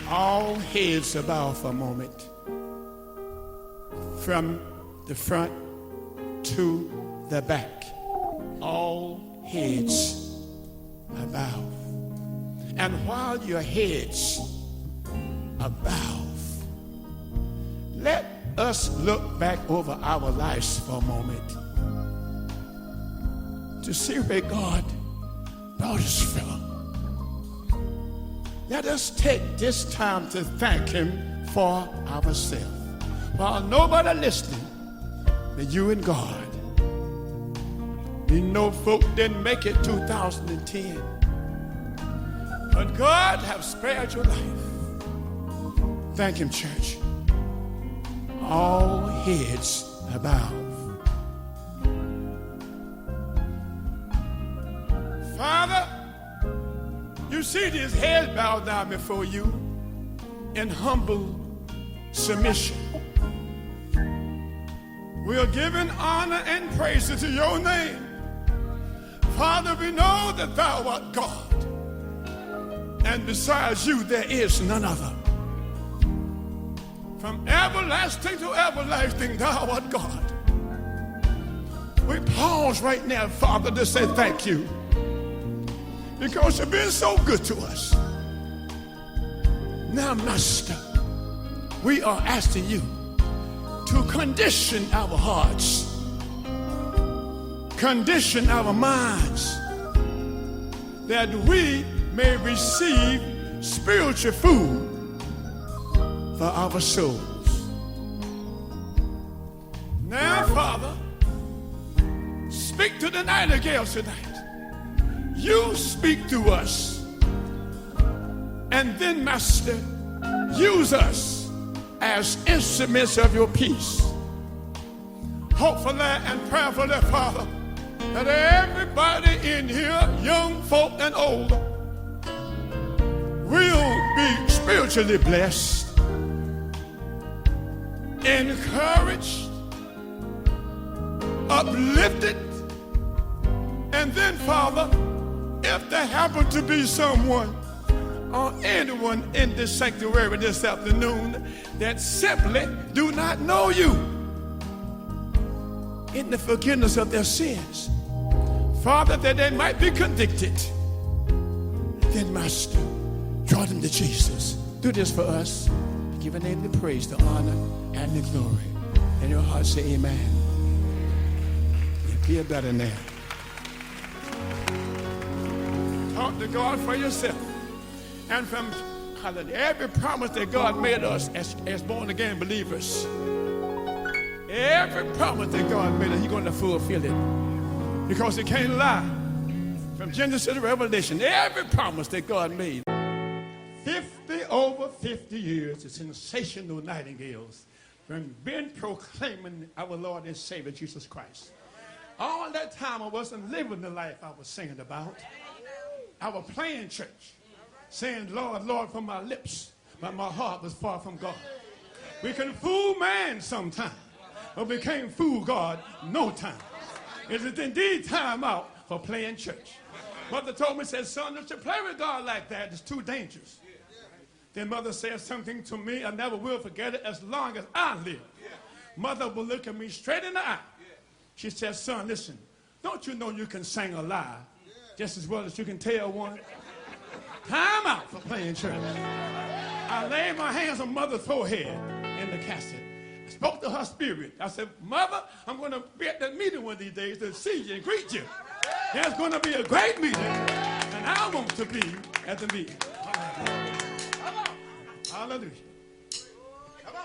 All heads are bowed for a moment. From the front to the back. All heads are bowed. And while your heads are bowed, let us look back over our lives for a moment to see where God brought us from. Let us take this time to thank him for ourselves. While nobody listening but you and God. We know folk didn't make it 2010. But God have spared your life. Thank him, church. All heads are bowed. Father, you see these heads bowed down before you in humble submission. We are giving honor and praise to your name. Father, we know that thou art God, and besides you there is none other. From everlasting to everlasting, thou art God. We pause right now, Father, to say thank you, because you've been so good to us. Now, Master, we are asking you to condition our hearts, condition our minds, that we may receive spiritual food for our souls. Now, Father, speak to the nightingales tonight. You speak to us, and then, Master, use us as instruments of your peace. Hopefully and prayerfully, Father, that everybody in here, young folk and old, will be spiritually blessed, encouraged, uplifted, and then, Father, if there happen to be someone or anyone in this sanctuary this afternoon that simply do not know you in the forgiveness of their sins, Father, that they might be convicted, then, Master, draw them to Jesus. Do this for us. Give your name the praise, the honor, and the glory. And your heart say amen. You feel better now. Talk to God for yourself. And from every promise that God made us as born-again believers, every promise that God made us, he's going to fulfill it. Because he can't lie. From Genesis to Revelation, every promise that God made. Over 50 years, the Sensational Nightingales have been proclaiming our Lord and Savior, Jesus Christ. All that time I wasn't living the life I was singing about. I was playing church, saying, Lord, Lord, from my lips, but my heart was far from God. We can fool man sometime, but we can't fool God no time. It is indeed time out for playing church. Mother told me, said, son, don't you play with God like that. It's too dangerous. Then Mother said something to me, I never will forget it as long as I live. Mother will look at me straight in the eye. She said, son, listen, don't you know you can sing a lie just as well as you can tell one? Time out for playing church. I laid my hands on Mother's forehead in the casket. I spoke to her spirit. I said, Mother, I'm going to be at that meeting one of these days to see you and greet you. There's going to be a great meeting, and I want to be at the meeting. Hallelujah. Come on.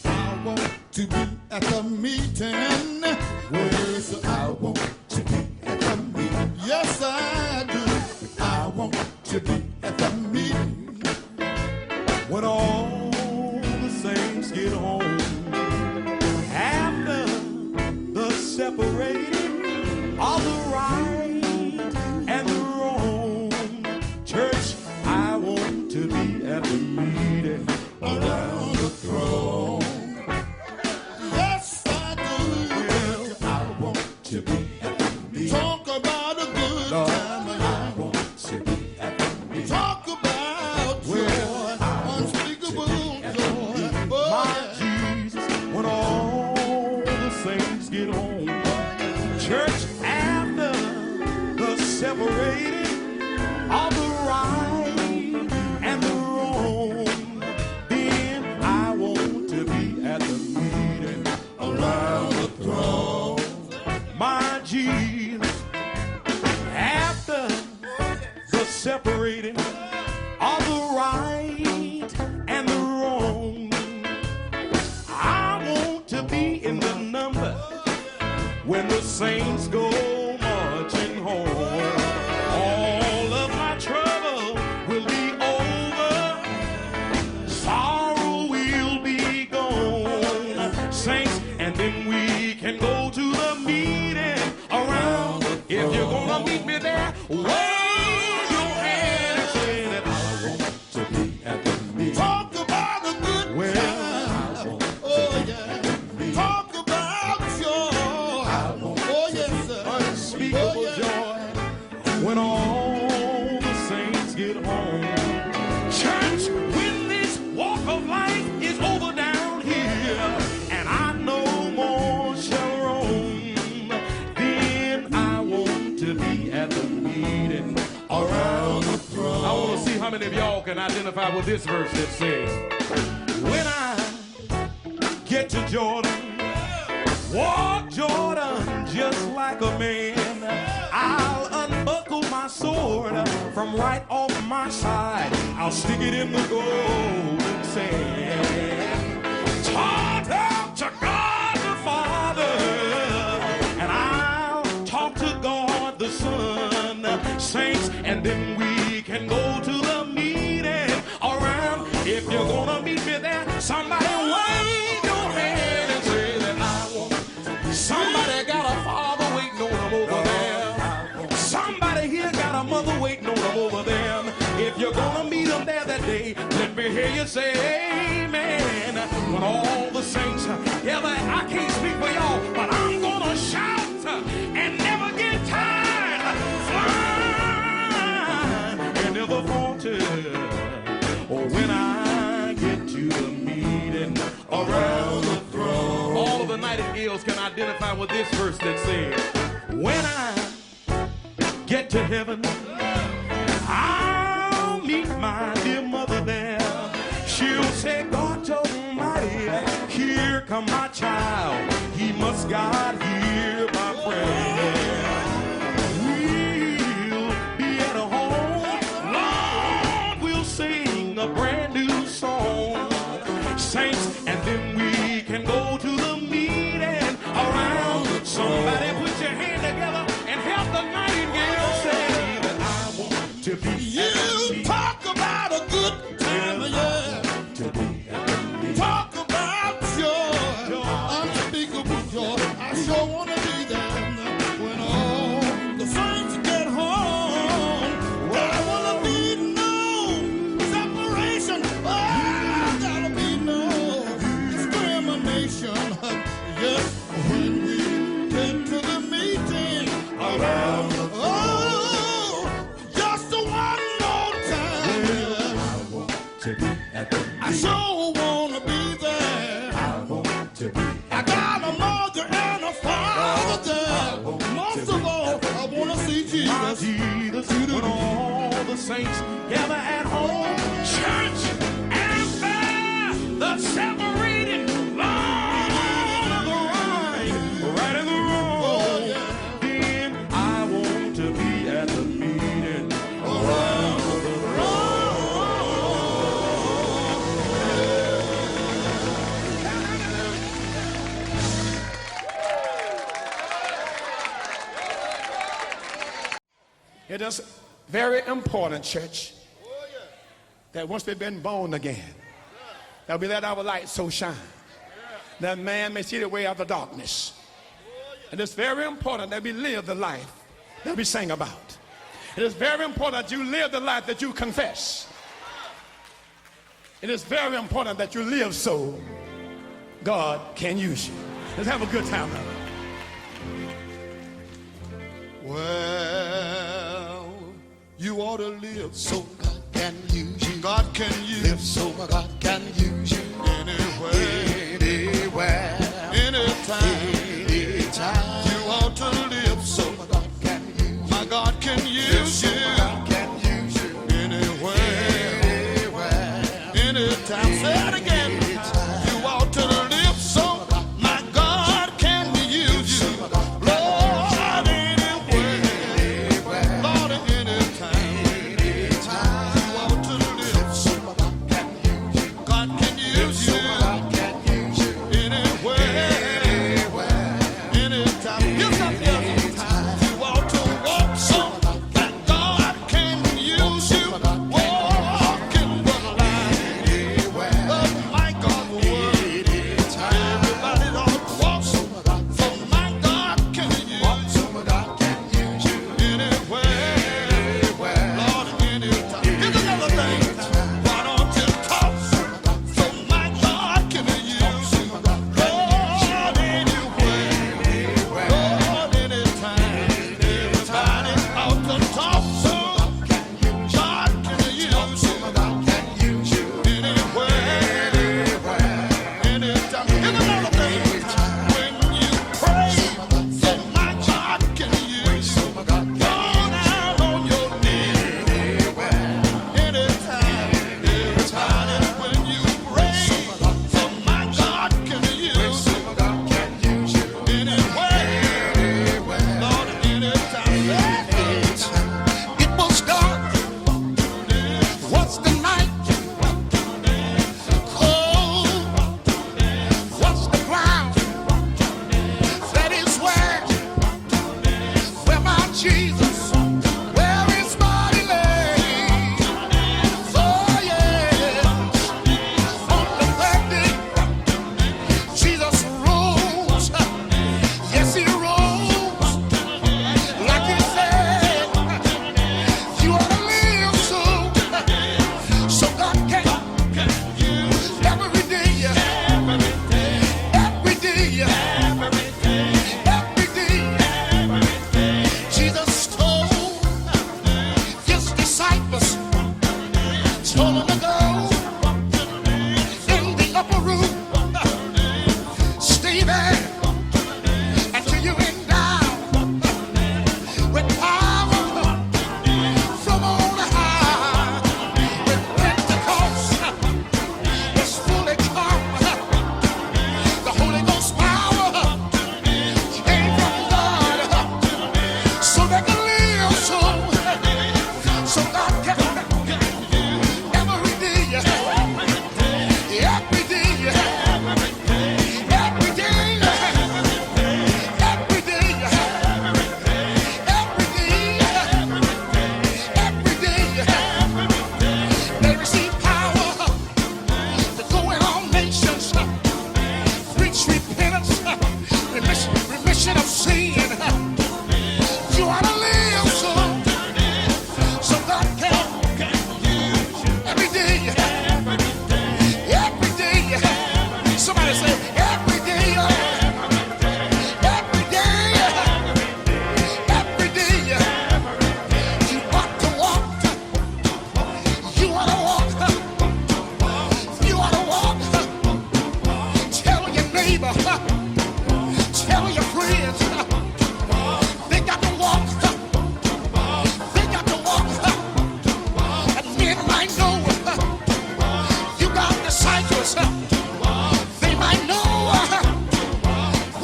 I want to be at the meeting. Yes, I want to be at the meeting. Yes, I do. I want to be at the meeting when all the saints get home. After the separating of the right and the wrong, church, I want to be at the meeting around the throne. Yes, I do. Well, I saints get home. Church, after the separating of the right and the wrong, then I want to be at the meeting around the throne. My Jesus, after the separating of the right and the wrong, I want to be in the number when the saints go marching home. All of my trouble will be over, sorrow will be gone, saints, and then we can go to the meeting around. If you're gonna meet me there, wave your hand and say that I want to be at the meeting. Talk about a good time. Oh, yeah. Talk about joy. Oh, yes, sir. Unspeakable joy when all the saints get home. Church, when this walk of life is over down here and I no more shall roam, then I want to be at the meeting around the throne. I want to see how many of y'all can identify with this verse that says, when I get to Jordan, walk Jordan just like a man, I'll unbuckle my sword from right off my side, I'll stick it in the golden sand, talk out to God the Father, and I'll talk to God the Son, saints, and then we can go to the meeting around. If you're gonna meet me there, somebody wave your hand and say that I want. Somebody got a father waiting on them over there. Somebody here got a mother waiting on them over there. If you're gonna meet them there that day, let me hear you say amen. When all the saints gather, I can't speak for y'all, but I'm gonna shout and never get tired, flying and never falter. Or when I get to the meeting around the throne. All of the nightingales can identify with this verse that says, when I get to heaven, I'll meet my dear mother there. She'll say, God Almighty, here come my child. He must God hear my prayer. We'll be at a home. Lord, we'll sing a brand new song, saints, and then we can go to the meeting around. Somebody put your hand together and help the nightingale say that I want to be. You talk about a good time, yeah. Talk about joy, unspeakable joy. I sure want to be there when all the saints get home. Well, I want to be no separation. Oh, gotta be no discrimination. Yes, when we get to the meeting around. Oh, just one more time. To be at the I sure wanna be there. I want to be. I got a mother and a father there. Most of all, I wanna see Jesus. Jesus, when all the saints gather at home, church, after the separating line of the right and the wrong, then I want to be at the meeting around the It is very important, church, that once we've been born again, that we let our light so shine, that man may see the way of the darkness. And it's very important that we live the life that we sing about. It is very important that you live the life that you confess. It is very important that you live so God can use you. Let's have a good time now. Well, you ought to live so God can use you. God can use you. Live so God can use you. Anywhere. Anywhere. Anytime.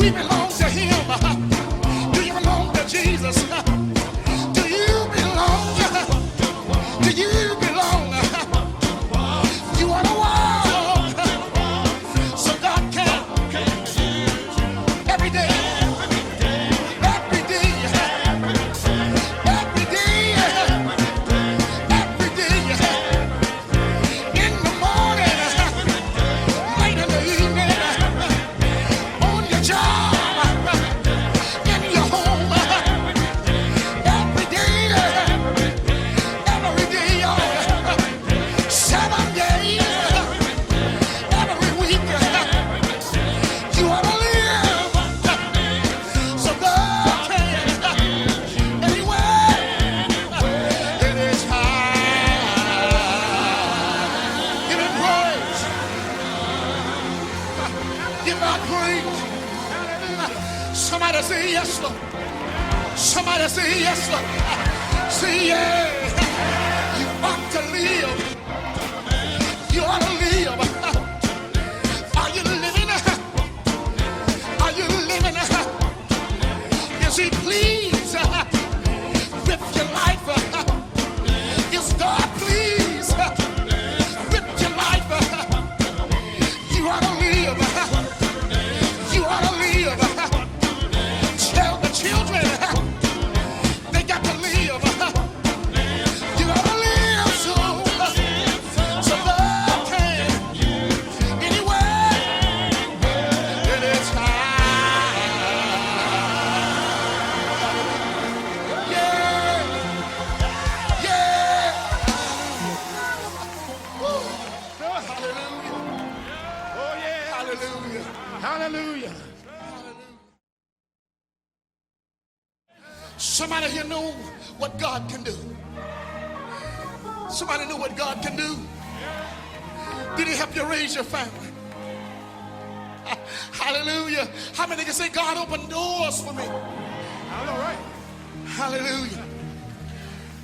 we belong to him? Do you belong to Jesus? Do you belong? Do you belong? You are the one. So God can every day, every day, every day, every day, in the morning, late in the evening, on your job, in your home, every day, 7 days, every week, you ought to live. So God can anyway. It is high. Give him praise. Give God praise. Somebody say yes, Lord. Somebody say yes, Lord. Say yeah. You ought to live. You ought to live. Are you living? Are you living? Is he pleased with your life? Is God pleased with your life? You ought to live. You ought to live. Tell the children they got to live. You ought to live so God can anyway. It is high. Yeah, yeah. Woo. Hallelujah. Oh, yeah. Hallelujah. Hallelujah. Somebody here know what God can do. Somebody know what God can do. Did he help you raise your family? Hallelujah. How many can say God opened doors for me? All right. Hallelujah.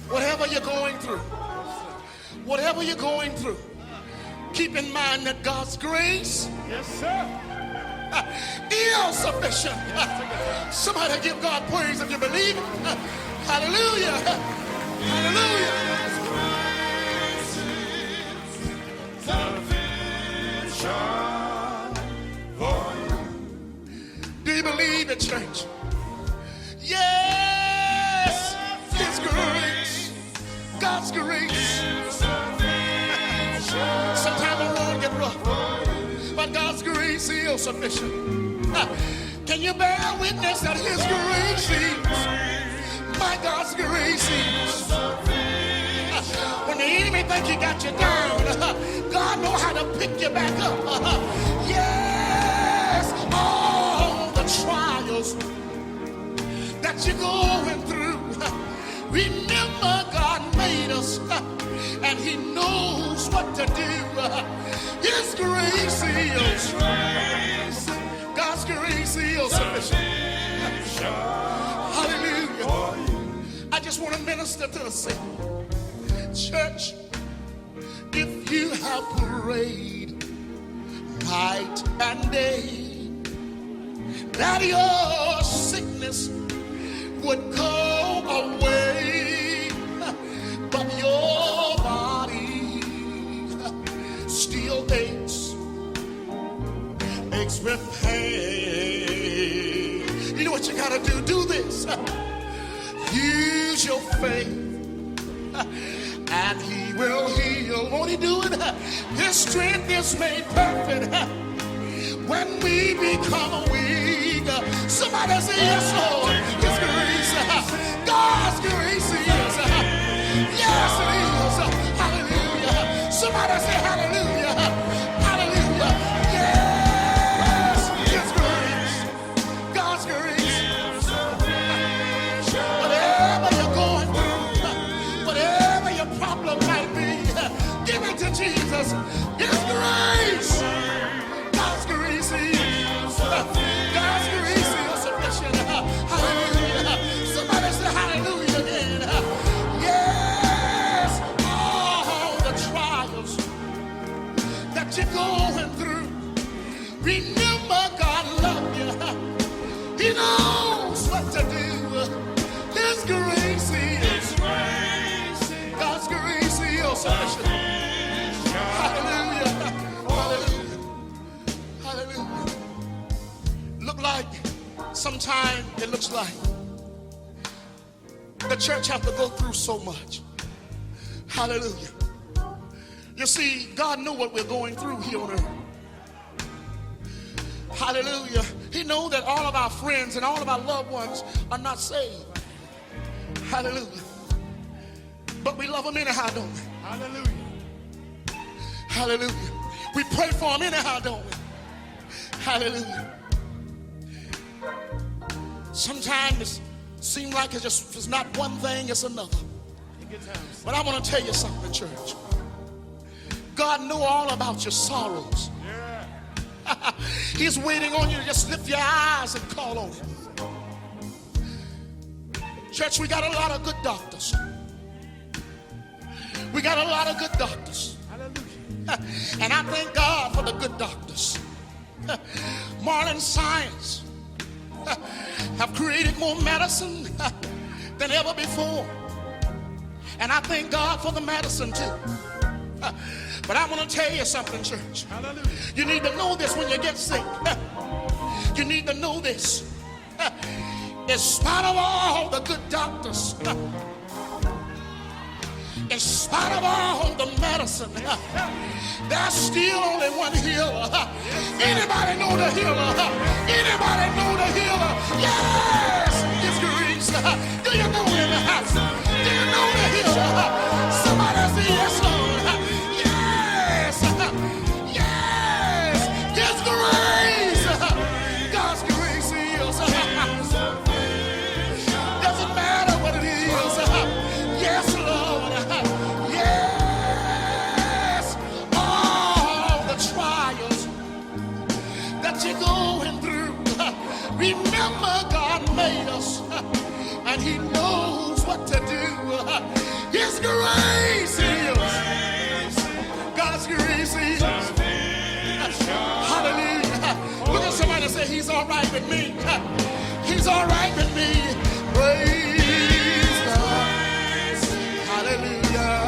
Whatever you're going through, whatever you're going through, keep in mind that God's grace Yes, sir. is sufficient. Somebody give God praise if you believe it. Hallelujah. Hallelujah. Do you believe it, church? Yes, His grace, God's grace. Sometimes the road get rough, but God's grace is sufficient. Can you bear witness that His grace is? My God's grace is. When the enemy think he got you down, God know how to pick you back up. Yes, all the trials that you're going through, remember God made us and He knows what to do. His grace is, God's grace is sufficient. Hallelujah. I just want to minister to the sick. Church, if you have prayed night and day that your sickness would go away, but your body still aches with pain. You know what you gotta do? Do this. Use your faith and He will heal. Won't He do it? His strength is made perfect when we become weak. Somebody say yes, Lord. His grace, God's grace is. Yes, it is. Hallelujah. Somebody say hallelujah. Hallelujah. Yes, His grace, God's grace. Whatever you're going through, whatever your problem might be, give it to Jesus. His grace, God's grace is. God's grace is sufficient. Hallelujah. Somebody say hallelujah again. Yes, all the trials that you're going through, remember God loves you He knows what to do. His grace is God's grace is sufficient. Hallelujah. Hallelujah. Hallelujah. Look like sometimes it looks like the church have to go through so much. Hallelujah. You see, God knew what we're going through here on earth. Hallelujah. He knows that all of our friends and all of our loved ones are not saved. Hallelujah. But we love them anyhow, don't we? Hallelujah. Hallelujah. We pray for them anyhow, don't we? Hallelujah. Sometimes it seems like it's not one thing, it's another. But I want to tell you something, church. God knew all about your sorrows. Yeah. He's waiting on you to just lift your eyes and call on him. Church, we got a lot of good doctors. We got a lot of good doctors. Hallelujah. And I thank God for the good doctors. Modern science have created more medicine than ever before. And I thank God for the medicine too. But I want to tell you something, church. Hallelujah. You need to know this when you get sick. You need to know this. In spite of all the good doctors, in spite of all the medicine, there's still only one healer. Anybody know the healer? Anybody know the healer? Yes, it's grace. Do you know him? Do you know the healer? Somebody say yes, Lord. Yes, yes, his grace. God's grace heals. Doesn't matter what it is. Yes, Lord. Yes, all the trials that you're going through. Remember, God made us, and he knows what to do. His grace heals. God's grace heals. Hallelujah. Look at somebody and say, he's all right with me. He's all right with me. Praise God. Hallelujah.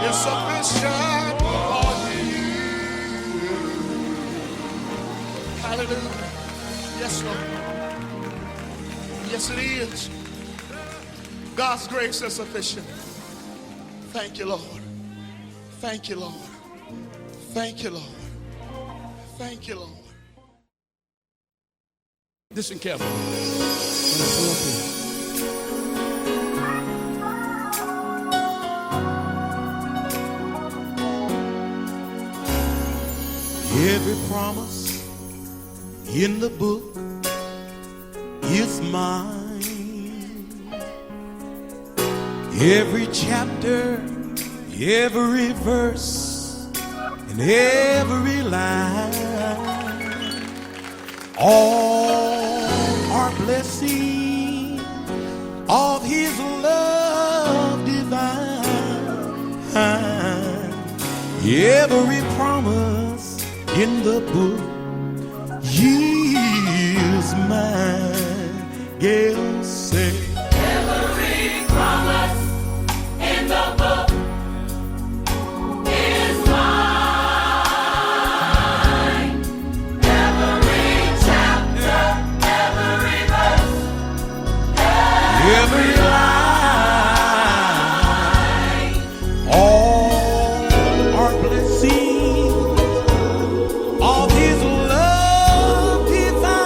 It's sufficient for you. Hallelujah. Yes, Lord. Yes, it is. God's grace is sufficient. Thank you, Lord. Thank you, Lord. Thank you, Lord. Thank you, Lord. Listen carefully. Every promise in the book is mine. Every chapter, every verse, and every line, all are blessing of his love divine. Every promise in the book is mine. Yes, say every promise in the book is mine. Every chapter, every verse, every line, all are blessings of his love divine.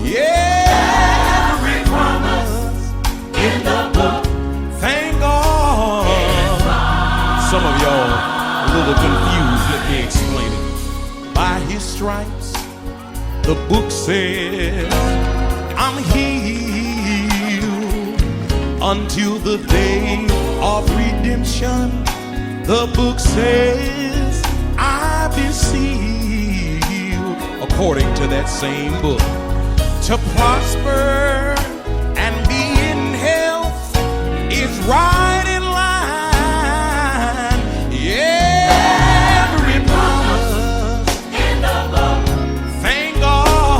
Yeah, every promise in the book thank God. Some of y'all a little confused. Let me explain it. By his stripes, the book says, I'm healed until the day of redemption. The book says, I've been sealed, according to that same book, to prosper and be in health is right in line. Yeah, every promise in the book thank God.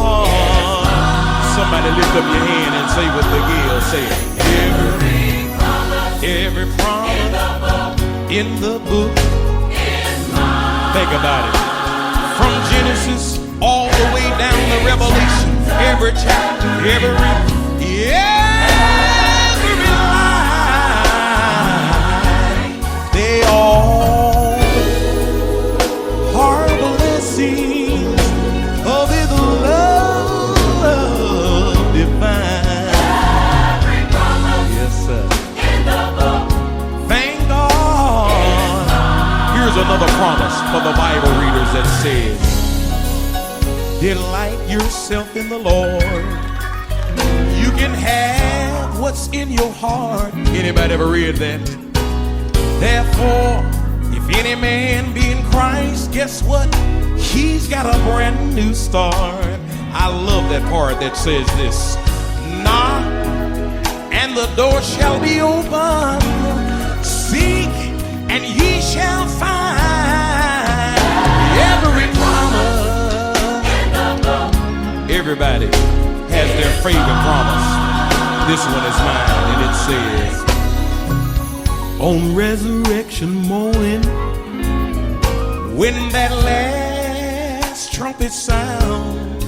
lift up your hand and say with the gill, say every promise in the book. Think about it. From Genesis all the way down to Revelation, every chapter, every line, they all are blessings of His love divine. Yes, sir. Thank God. Here's another promise for the Bible readers that says, delight yourself in the Lord. You can have what's in your heart. Anybody ever read that? Therefore, if any man be in Christ, guess what? He's got a brand new start. I love that part that says this. Knock, and the door shall be open. Seek, and ye shall find. Every promise. Everybody has their favorite promise. This one is mine, and it says, on resurrection morning, when that last trumpet sounds,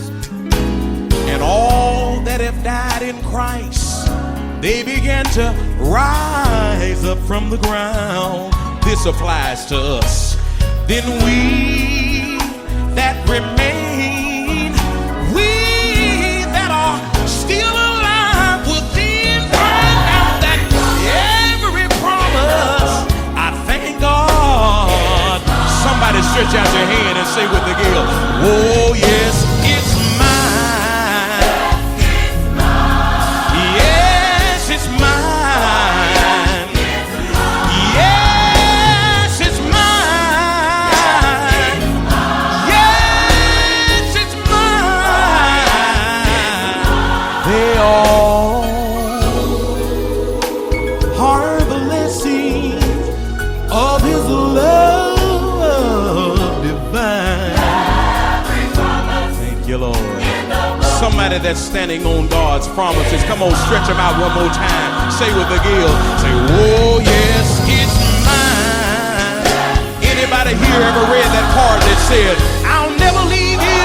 and all that have died in Christ, they began to rise up from the ground. This applies to us. Then we that remain, we that are still alive will then find out that every promise, I thank God. Somebody stretch out your hand and say with the gill, oh yes, it's mine. Yes, it's mine. Yes, it's mine. Yes, it's mine. They all are blessings of His love divine. Thank you, Lord. Somebody that's standing on God's promises, come on, stretch them out one more time. Say with the gill, say, oh yes, it's mine. Anybody here ever read that part that said, I'll never leave you,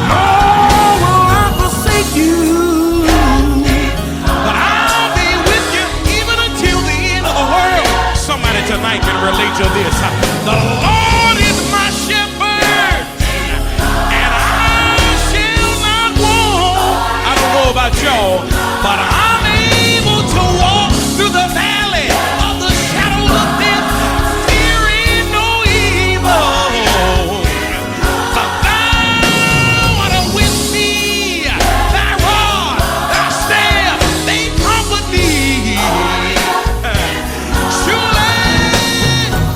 nor will I forsake you, but I'll be with you even until the end of the world. Somebody tonight can relate to this. The Lord is my shepherd, and I shall not want. I don't know about y'all, but I'm able to walk through the valley of the shadow of death, fearing no evil. For thou art with me, thy rod, thy staff, they comfort me. Surely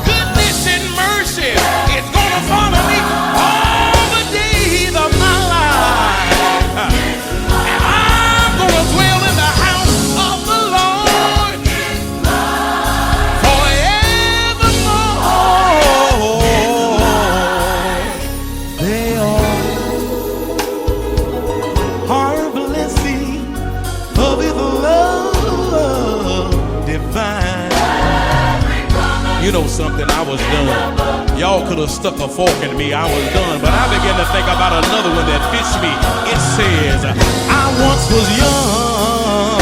goodness and mercy is gonna follow me all the days of my life, and I'm gonna dwell in the house of the Lord forevermore. They all are blessings of His love divine. You know something, I was done. Y'all could have stuck a fork in me, I was done. But I began to think about another one that fits me. It says, I once was young,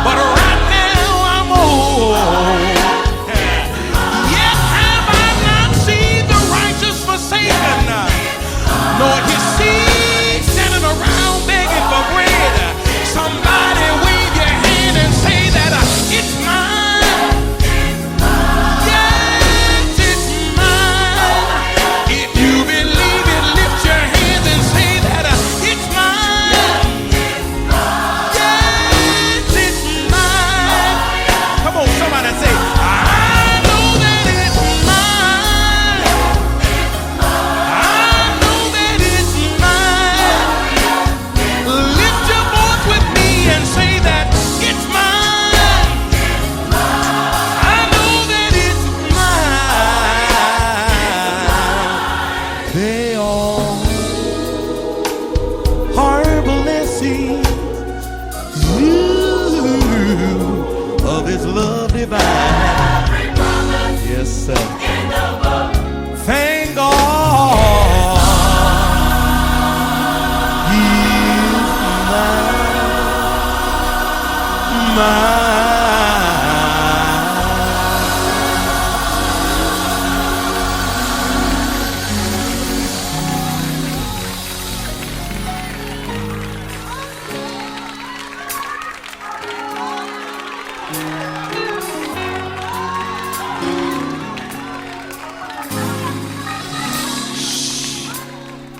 but right now I'm old. Yet have I not seen the righteous forsaken, nor his seed standing around begging for bread. Somebody wave your hand and say that it's mine. Yes, it's mine. If you believe it, lift your hands and say that it's mine. Yes, it's mine. Come on, somebody say, I know that it's mine. I know that it's mine. Lift your voice with me and say that it's mine. I know that it's mine. They all His love divine. Yes, sir. Thank God He's mine.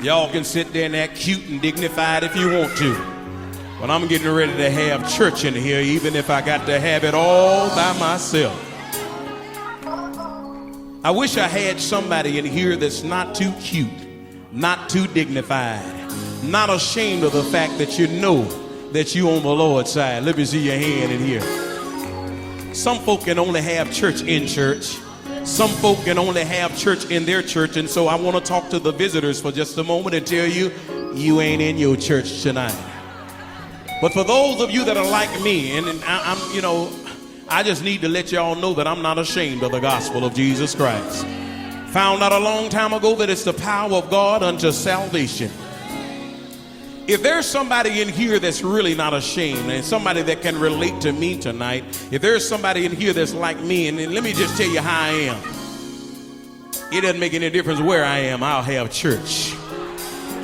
Y'all can sit there and act cute and dignified if you want to. But I'm getting ready to have church in here, even if I got to have it all by myself. I wish I had somebody in here that's not too cute, not too dignified, not ashamed of the fact that you know that you're on the Lord's side. Let me see your hand in here. Some folk can only have church in church. Some folk can only have church in their church, and so I want to talk to the visitors for just a moment and tell you, you ain't in your church tonight. But for those of you that are like me, and I just need to let y'all know that I'm not ashamed of the gospel of Jesus Christ. Found out a long time ago that it's the power of God unto salvation. If there's somebody in here that's really not ashamed, and somebody that can relate to me tonight, if there's somebody in here that's like me, and let me just tell you how I am. It doesn't make any difference where I am, I'll have church.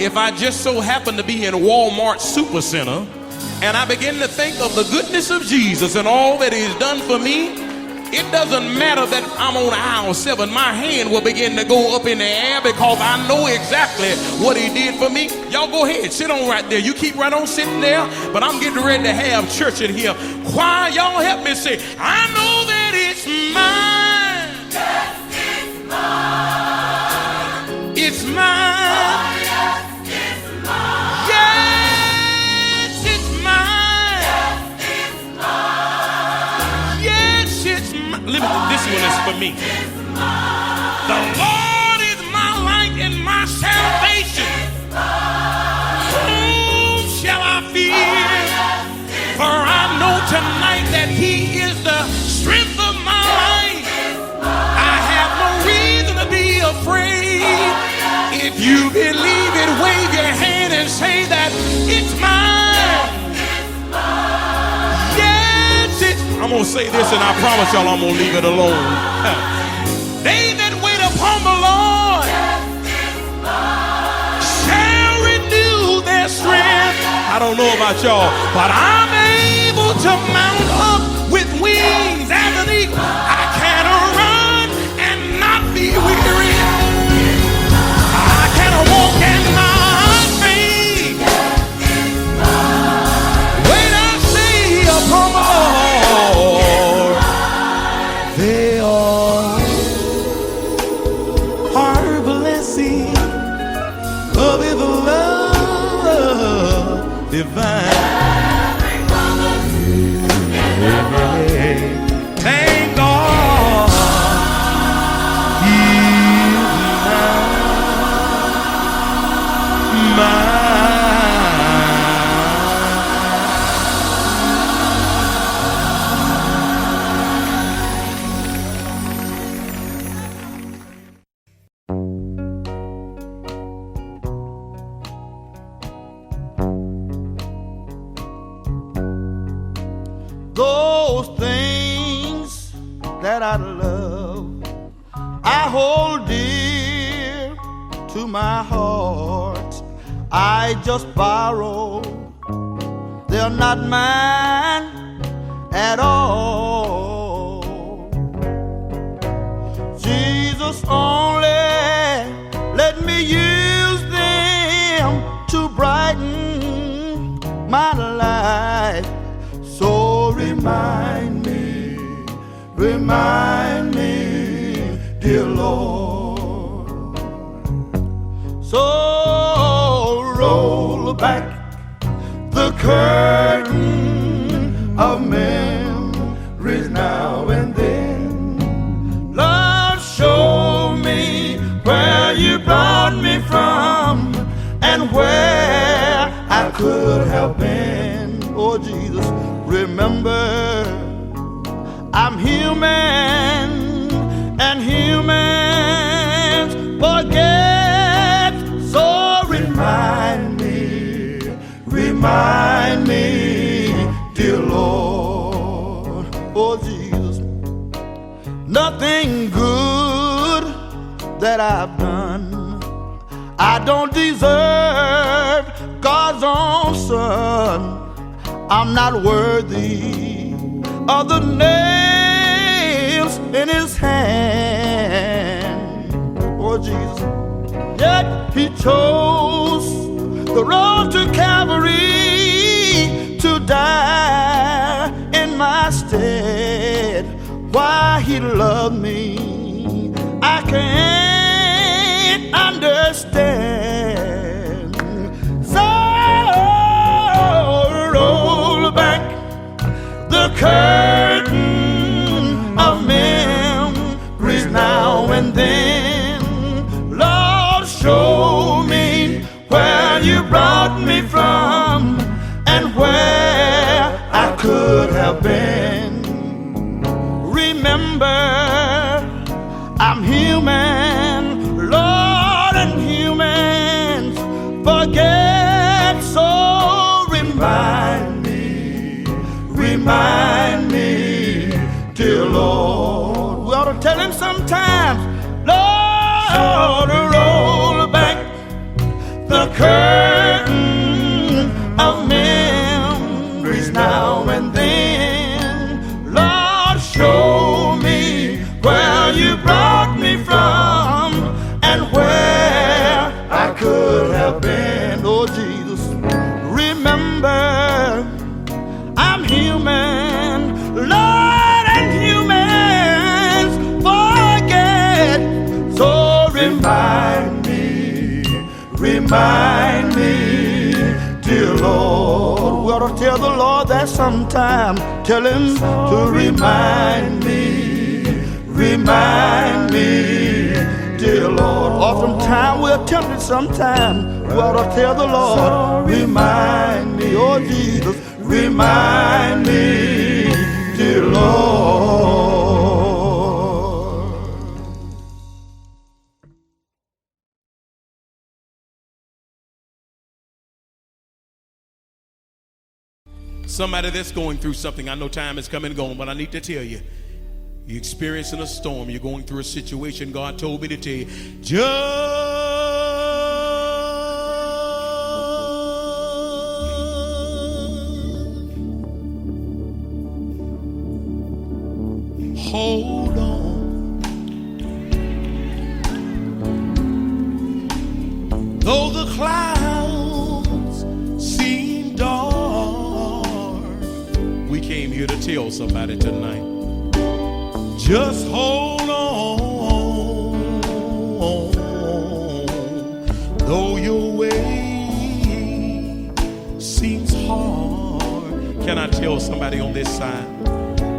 If I just so happen to be in Walmart Supercenter, and I begin to think of the goodness of Jesus and all that He's done for me, it doesn't matter that I'm on aisle 7. My hand will begin to go up in the air because I know exactly what He did for me. Y'all go ahead, sit on right there. You keep right on sitting there, but I'm getting ready to have church in here. Choir, y'all help me say, I know that it's mine. Yes, it's mine. It's mine. Oh, yes, it's mine. Yes, it's mine. Yes, Yes, it's mine. it's mine. This one is for me. The Lord is my light and my salvation. Whom shall I fear? For I know tonight that He is the strength of my life. I have no reason to be afraid. If you believe it, wave your hand and say that it's mine. Yes, it's. I'm going to say this and I promise y'all I'm going to leave it alone. They that wait upon the Lord shall renew their strength. I don't know about y'all, but I'm able to mount up with wings as an eagle. I can run and not be weary. I can walk and not faint. Wait and see upon the Lord. They all are blessing of His love divine. Thank God He's mine. Those things that I love, I hold dear to my heart. I just borrow, they're not mine at all. Jesus only let me use them to brighten my life. So remind me, dear Lord. So roll back the curtain of memories now and then. Lord, show me where you brought me from and where I could have been. Oh, Jesus, remember, I'm human, and humans forget. So remind me, dear Lord. Oh Jesus, nothing good that I've done, I don't deserve God's own son. I'm not worthy of the nails in his hand. Oh Jesus, yet he chose the road to Calvary to die in my stead. Why he loved me, I can't understand. So roll back the curtain of memories now and then. Lord, show me where you brought me from and where I could have been. Remember, I'm human, Lord, and humans forget. So remind me, dear Lord. We ought to tell him sometimes, Lord, roll back the curtain of memories now and then. Lord, show me where you brought me from and where I could have been. Oh Jesus, remember, I'm human, Lord, and humans forget. So remind me, dear Lord. We ought to tell the Lord that sometime. Tell him to remind me, dear Lord. Oftentimes we're tempted sometime. We ought to tell the Lord, remind me, oh Jesus, remind me, dear Lord. Somebody that's going through something, I know time is coming and going, but I need to tell you, you're experiencing a storm, you're going through a situation. God told me to tell you, just hold on. Though the clouds seem dark, we came here to tell somebody tonight, just hold on. Though your way seems hard. Can I tell somebody on this side,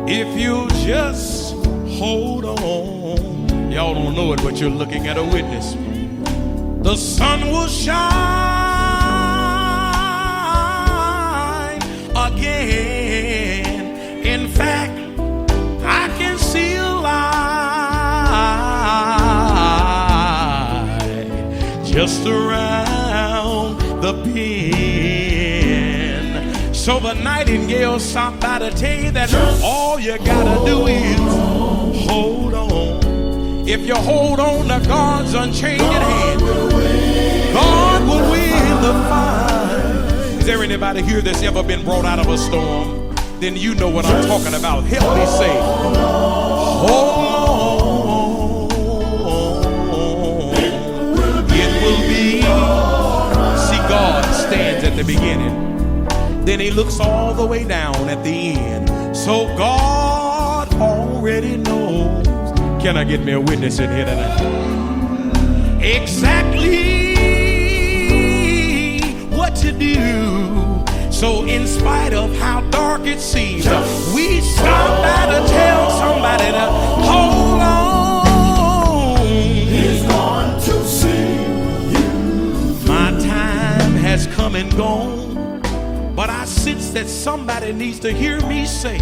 if you just hold on? Y'all don't know it, but you're looking at a witness. The sun will shine again. In fact, I can see a light just around the bend. So the nightingale stopped by to tell you that all you gotta do is hold on. If you hold on to God's unchanging hand, God will win the fight. Is there anybody here that's ever been brought out of a storm? Then you know what I'm talking about. Help me say, hold on. It will be. See, God stands at the beginning, then he looks all the way down at the end. So God already knows. Can I get me a witness in here tonight? Exactly what to do. So in spite of how dark it seems, we stop by to tell somebody to hold on. He's going to see you. My time has come and gone, but I sense that somebody needs to hear me say,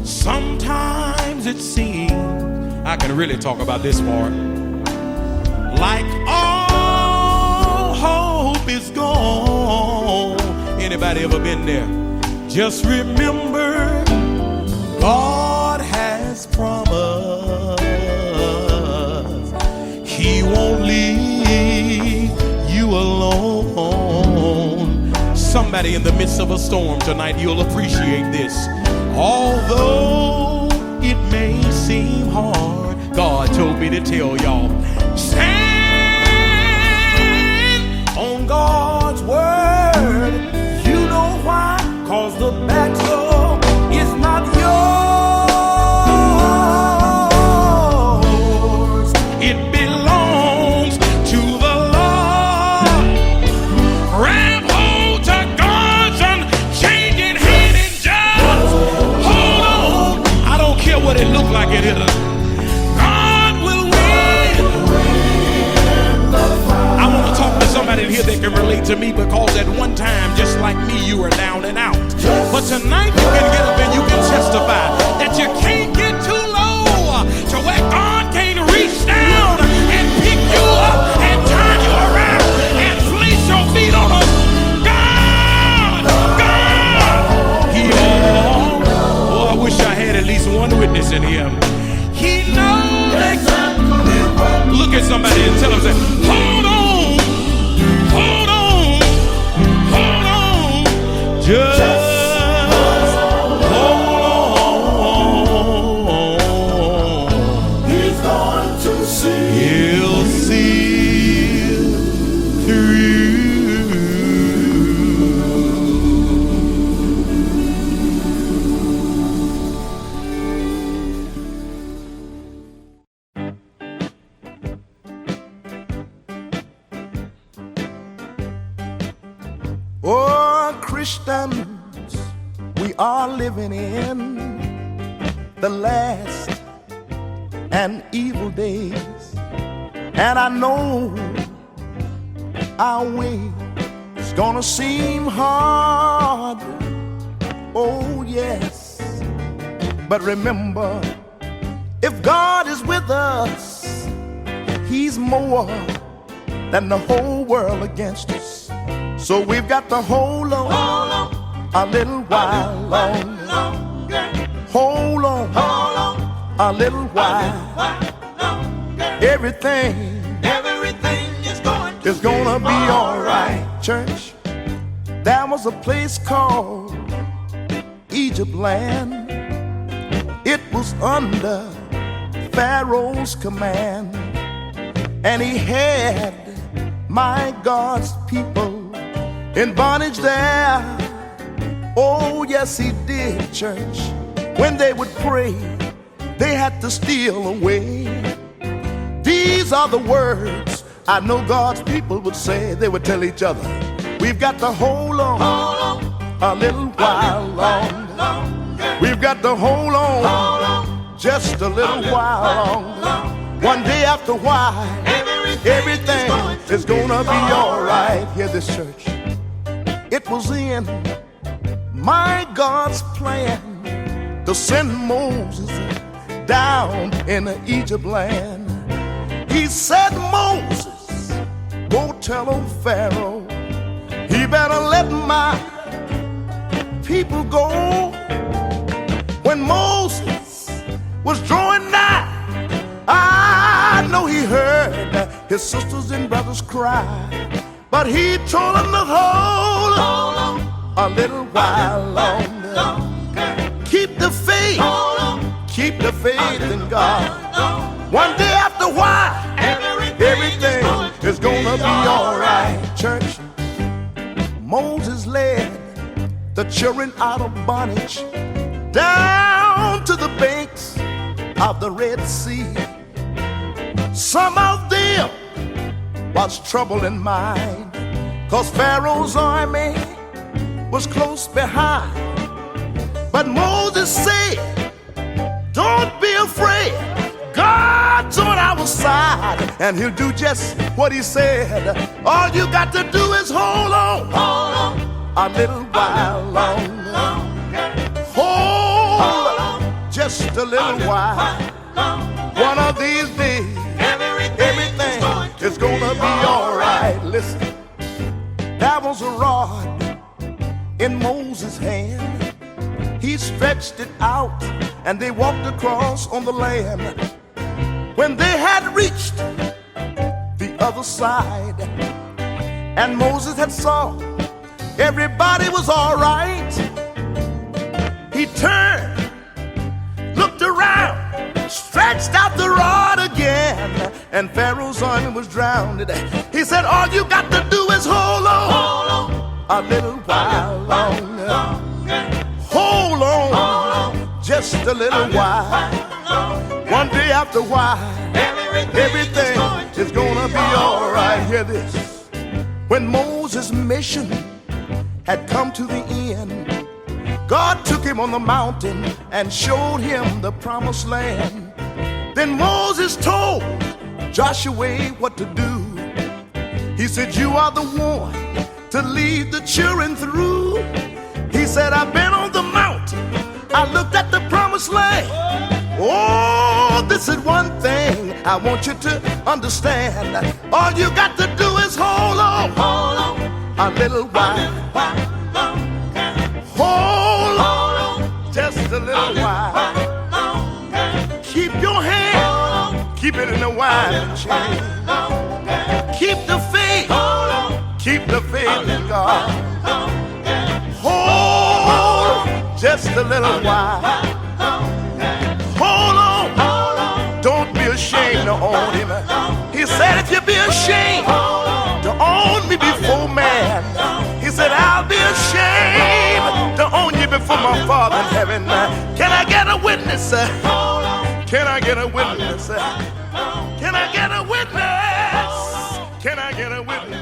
Sometimes it seems, I can really talk about this part, like all hope is gone. Anybody ever been there? Just remember, God has promised He won't leave you alone. Somebody in the midst of a storm tonight, you'll appreciate this. Although it may seem hard, God told me to tell y'all, stand on God's word. You know why? 'Cause the battle is not yours. It belongs to the Lord. Grab hold to God's unchanging hand and just hold on. I don't care what it looks like it is. God will win. I want to talk to somebody in here that can relate to me, because at one time, just like me, you were down and out. But tonight you can get up and you can testify that you can't get too low to where God can't reach down and pick you up and turn you around and place your feet on us. God, He oh, I wish I had at least one witness in here. He knows exactly. Look at somebody and tell them, say, hold on, hold on, hold on, just Christians, we are living in the last and evil days, and I know our way is gonna seem hard. Oh yes, but remember, if God is with us, He's more than the whole world against us. So we've got to hold on a little while longer. Hold on a little while. Everything is gonna be all right, church. There was a place called Egypt land. It was under Pharaoh's command, and he had my God's people in bondage there. Oh yes, he did, church. When they would pray, they had to steal away. These are the words I know God's people would say. They would tell each other, we've got to hold on a little while longer. We've got to hold on just a little while longer. One day after a while, everything is gonna be all right. Hear this, church. It was in my God's plan to send Moses down in the Egypt land. He said, Moses, go tell old Pharaoh, he better let my people go. When Moses was drawing nigh, I know he heard his sisters and brothers cry, but he told them to hold on a little while longer. Keep the faith, keep the faith in God. One day after a while, everything is gonna be all right, church. Moses led the children out of bondage down to the banks of the Red Sea. Some of them was trouble in mind, 'cause Pharaoh's army was close behind. But Moses said, don't be afraid, God's on our side, and he'll do just what he said. All you got to do is hold on a little while longer. Hold just a little while. One of these days, everything is gonna be alright. Listen, there was a rod in Moses' hand. He stretched it out and they walked across on the land. When they had reached the other side and Moses had saw everybody was alright, he turned, looked around, stretched out the rod again, and Pharaoh's army was drowned. He said, all you got to do is hold on a little while longer. Hold on just a little while. One day after a while, everything is gonna be alright. Hear this. When Moses' mission had come to the end, God took him on the mountain and showed him the promised land. Then Moses told Joshua what to do. He said, you are the one to lead the children through. He said, I've been on the mountain, I looked at the promised land. Oh, this is one thing I want you to understand. All you got to do is hold on a little while. Hold on just a little while. Keep your hand, keep it in the wine chain. Keep the faith, keep the faith in God. Hold on just a little while. Hold on, don't be ashamed to own him. He said, if you be ashamed to own me before man, he said, I'll be ashamed to own you before my Father in heaven. Can I get a witness? Can I get a witness? Can I get a witness? Can I get a witness?